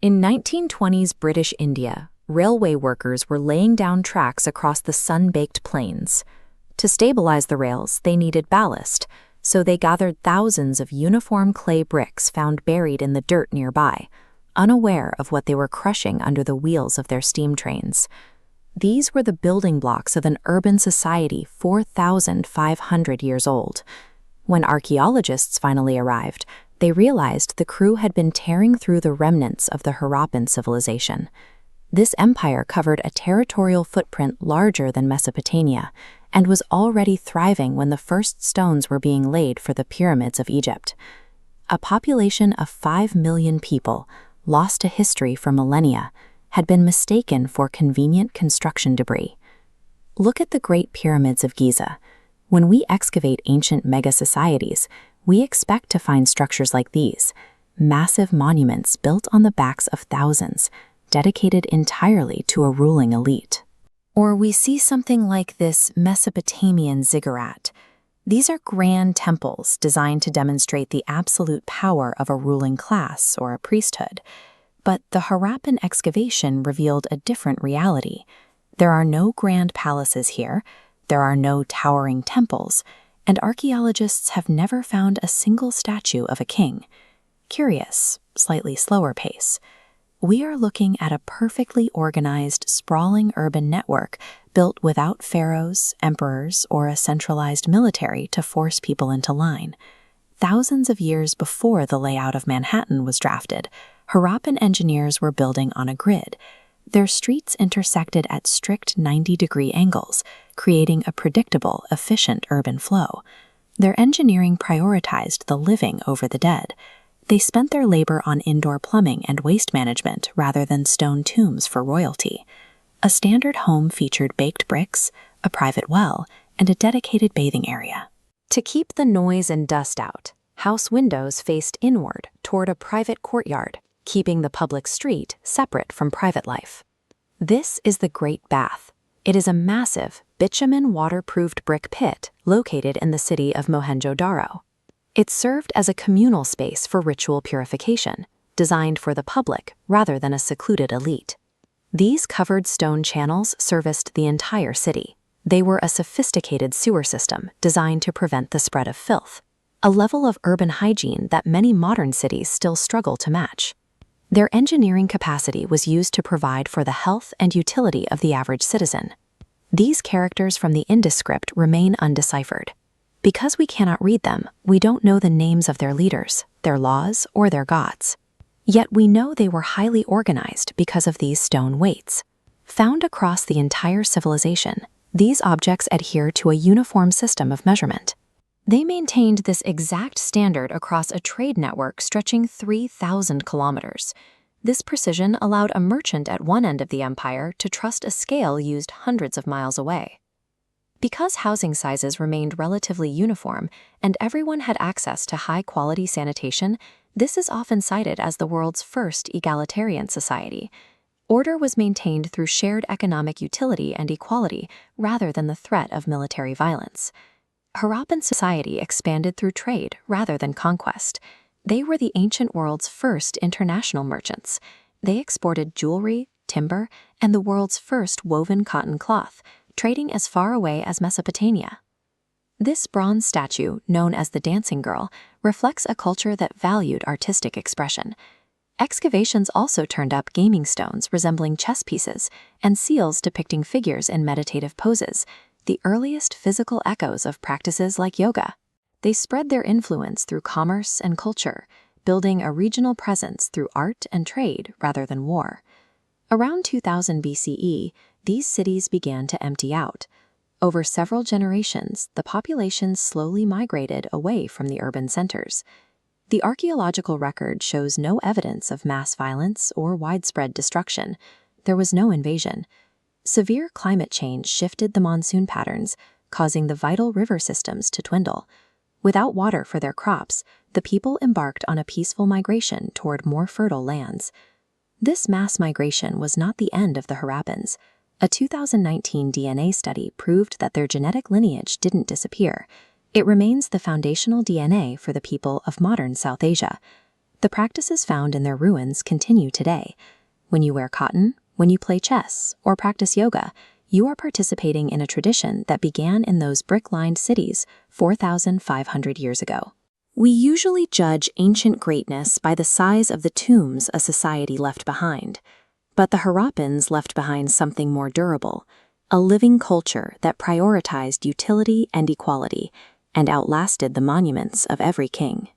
In 1920s British India, railway workers were laying down tracks across the sun-baked plains. To stabilize the rails, they needed ballast, so they gathered thousands of uniform clay bricks found buried in the dirt nearby, unaware of what they were crushing under the wheels of their steam trains. These were the building blocks of an urban society 4,500 years old. When archaeologists finally arrived, they realized the crew had been tearing through the remnants of the Harappan civilization. This empire covered a territorial footprint larger than Mesopotamia and was already thriving when the first stones were being laid for the pyramids of Egypt. A population of 5 million people, lost to history for millennia, had been mistaken for convenient construction debris. Look at the Great Pyramids of Giza. When we excavate ancient mega-societies, we expect to find structures like these, massive monuments built on the backs of thousands, dedicated entirely to a ruling elite. Or we see something like this Mesopotamian ziggurat. These are grand temples designed to demonstrate the absolute power of a ruling class or a priesthood. But the Harappan excavation revealed a different reality. There are no grand palaces here, there are no towering temples, and archaeologists have never found a single statue of a king. Curious, slightly slower pace. We are looking at a perfectly organized, sprawling urban network built without pharaohs, emperors, or a centralized military to force people into line. Thousands of years before the layout of Manhattan was drafted, Harappan engineers were building on a grid. Their streets intersected at strict 90-degree angles, creating a predictable, efficient urban flow. Their engineering prioritized the living over the dead. They spent their labor on indoor plumbing and waste management rather than stone tombs for royalty. A standard home featured baked bricks, a private well, and a dedicated bathing area. To keep the noise and dust out, house windows faced inward toward a private courtyard, keeping the public street separate from private life. This is the Great Bath. It is a massive, bitumen waterproofed brick pit located in the city of Mohenjo-daro. It served as a communal space for ritual purification, designed for the public rather than a secluded elite. These covered stone channels serviced the entire city. They were a sophisticated sewer system designed to prevent the spread of filth, a level of urban hygiene that many modern cities still struggle to match. Their engineering capacity was used to provide for the health and utility of the average citizen. These characters from the Indus script remain undeciphered. Because we cannot read them, we don't know the names of their leaders, their laws, or their gods. Yet we know they were highly organized because of these stone weights. Found across the entire civilization, these objects adhere to a uniform system of measurement. They maintained this exact standard across a trade network stretching 3,000 kilometers. This precision allowed a merchant at one end of the empire to trust a scale used hundreds of miles away. Because housing sizes remained relatively uniform and everyone had access to high-quality sanitation, this is often cited as the world's first egalitarian society. Order was maintained through shared economic utility and equality rather than the threat of military violence. Harappan society expanded through trade rather than conquest. They were the ancient world's first international merchants. They exported jewelry, timber, and the world's first woven cotton cloth, trading as far away as Mesopotamia. This bronze statue, known as the Dancing Girl, reflects a culture that valued artistic expression. Excavations also turned up gaming stones resembling chess pieces and seals depicting figures in meditative poses, the earliest physical echoes of practices like yoga. They spread their influence through commerce and culture, building a regional presence through art and trade rather than war. Around 2000 BCE, these cities began to empty out. Over several generations, the population slowly migrated away from the urban centers. The archaeological record shows no evidence of mass violence or widespread destruction. There was no invasion. Severe climate change shifted the monsoon patterns, causing the vital river systems to dwindle. Without water for their crops, the people embarked on a peaceful migration toward more fertile lands. This mass migration was not the end of the Harappans. A 2019 DNA study proved that their genetic lineage didn't disappear. It remains the foundational DNA for the people of modern South Asia. The practices found in their ruins continue today. When you wear cotton, when you play chess, or practice yoga, you are participating in a tradition that began in those brick-lined cities 4,500 years ago. We usually judge ancient greatness by the size of the tombs a society left behind. But the Harappans left behind something more durable, a living culture that prioritized utility and equality, and outlasted the monuments of every king.